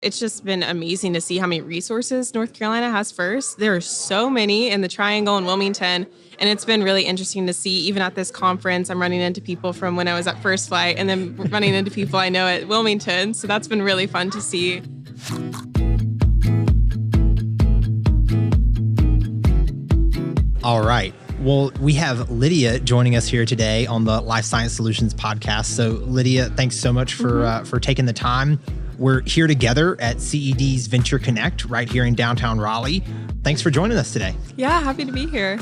It's just been amazing to see how many resources North Carolina has first. There are so many in the Triangle and Wilmington, and it's been really interesting to see. Even at this conference, I'm running into people from when I was at First Flight and then running into people I know at Wilmington. So that's been really fun to see. All right. Well, we have Lydia joining us here today on the Life Science Solutions podcast. So Lydia, thanks so much for taking the time. We're here together at CED's Venture Connect right here in downtown Raleigh. Thanks for joining us today. Yeah, happy to be here.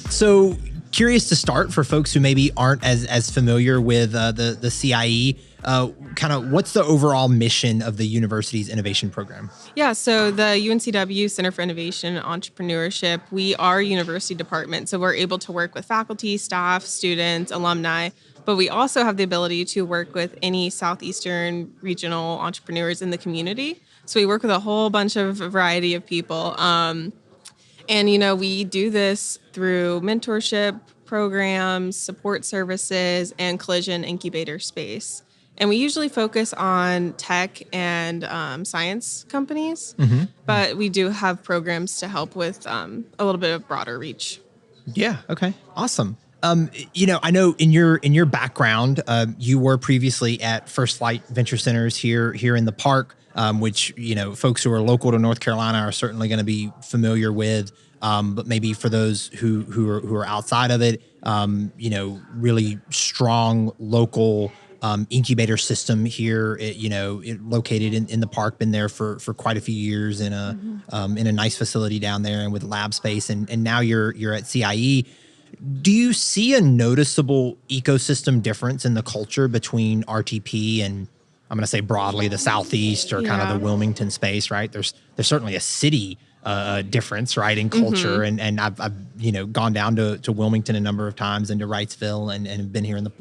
So curious to start for folks who maybe aren't as familiar with the CIE, kind of what's the overall mission of the university's innovation program? Yeah, so the UNCW Center for Innovation and Entrepreneurship, we are a university department. So we're able to work with faculty, staff, students, alumni, but we also have the ability to work with any Southeastern regional entrepreneurs in the community. So we work with a whole bunch of variety of people. And, we do this through mentorship programs, support services, and collision incubator space. And we usually focus on tech and science companies, but we do have programs to help with a little bit of broader reach. Yeah. Okay. Awesome. I know in your background, you were previously at First Flight Venture Centers here in the park, which folks who are local to North Carolina are certainly going to be familiar with. But maybe for those who are outside of it, really strong local incubator system here. It located in the park, been there for quite a few years in a nice facility down there and with lab space. And now you're at CIE. Do you see a noticeable ecosystem difference in the culture between RTP and, I'm going to say broadly, the Southeast or kind of the Wilmington space, right? There's certainly a city difference, right, in culture. And I've gone down to Wilmington a number of times and to Wrightsville and have been here in the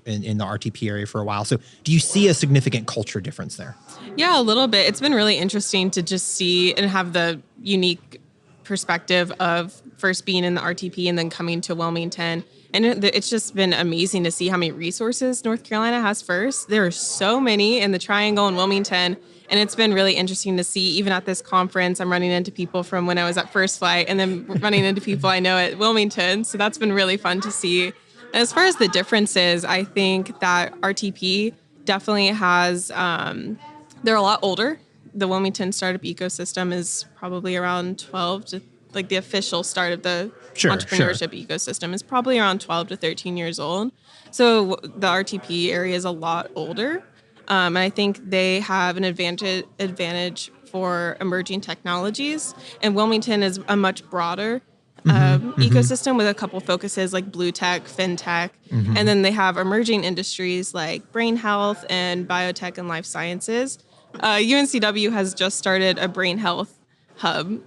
RTP area for a while. So do you see a significant culture difference there? Yeah, a little bit. It's been really interesting to just see and have the unique perspective of first being in the RTP and then coming to Wilmington. And it's just been amazing to see how many resources North Carolina has first. There are so many in the Triangle and Wilmington. And it's been really interesting to see. Even at this conference, I'm running into people from when I was at First Flight and then running into people I know at Wilmington. So that's been really fun to see. As far as the differences, I think that RTP definitely has, they're a lot older. The Wilmington startup ecosystem is probably around 12 to, like the official start of the entrepreneurship ecosystem is probably around 12 to 13 years old. So the RTP area is a lot older. And I think they have an advantage for emerging technologies. And Wilmington is a much broader ecosystem with a couple focuses like blue tech, fintech. And then they have emerging industries like brain health and biotech and life sciences. UNCW has just started a brain health hub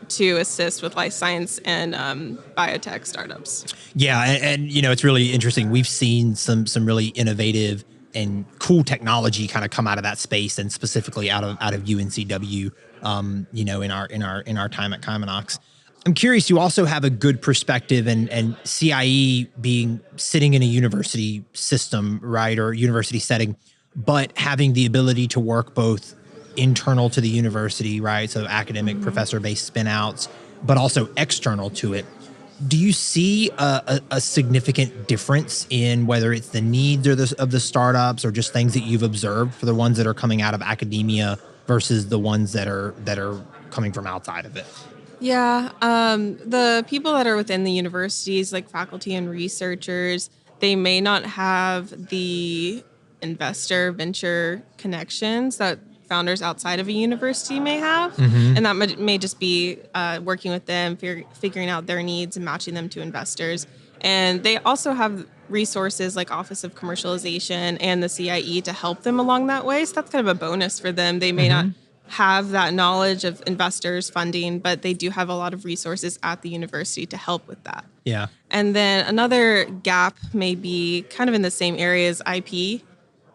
to assist with life science and biotech startups. Yeah, and it's really interesting. We've seen some really innovative and cool technology kind of come out of that space, and specifically out of UNCW. In our time at Kymanox. I'm curious. You also have a good perspective, and CIE being sitting in a university system, right, or university setting, but having the ability to work both internal to the university, right, so academic professor-based spin-outs, but also external to it. Do you see a significant difference in whether it's the needs of the startups or just things that you've observed for the ones that are coming out of academia versus the ones that are coming from outside of it? Yeah, the people that are within the universities, like faculty and researchers, they may not have the investor venture connections that founders outside of a university may have. And that may just be working with them, figuring out their needs and matching them to investors. And they also have resources like Office of Commercialization and the CIE to help them along that way. So that's kind of a bonus for them. They may not have that knowledge of investors funding, but they do have a lot of resources at the university to help with that. Yeah. And then another gap may be kind of in the same area as IP.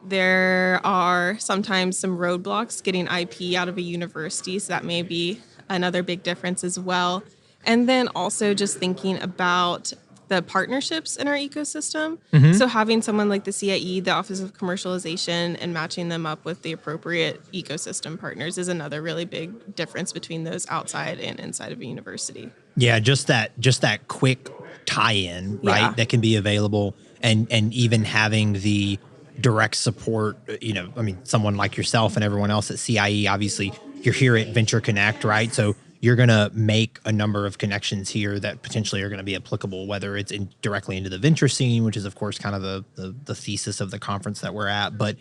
There are sometimes some roadblocks getting IP out of a university, so that may be another big difference as well. And then also just thinking about the partnerships in our ecosystem. So having someone like the CIE, the Office of Commercialization, and matching them up with the appropriate ecosystem partners is another really big difference between those outside and inside of a university. Yeah, just that quick tie-in, right? Yeah. That can be available, and even having the direct support. I mean, someone like yourself and everyone else at CIE. Obviously, you're here at Venture Connect, right? So you're going to make a number of connections here that potentially are going to be applicable, whether it's directly into the venture scene, which is of course kind of the thesis of the conference that we're at, but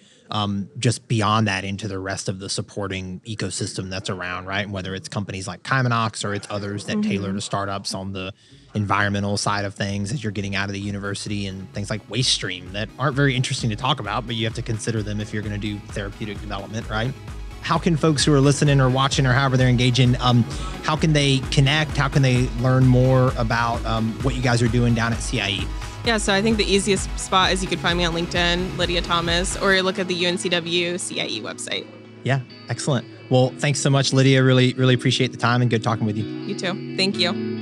just beyond that into the rest of the supporting ecosystem that's around, right? And whether it's companies like Kymanox or it's others that tailor to startups on the environmental side of things as you're getting out of the university, and things like waste stream that aren't very interesting to talk about, but you have to consider them if you're going to do therapeutic development, right? How can folks who are listening or watching or however they're engaging, how can they connect? How can they learn more about what you guys are doing down at CIE? Yeah, so I think the easiest spot is you could find me on LinkedIn, Lydia Thomas, or look at the UNCW CIE website. Yeah, excellent. Well, thanks so much, Lydia. Really, really appreciate the time and good talking with you. You too. Thank you.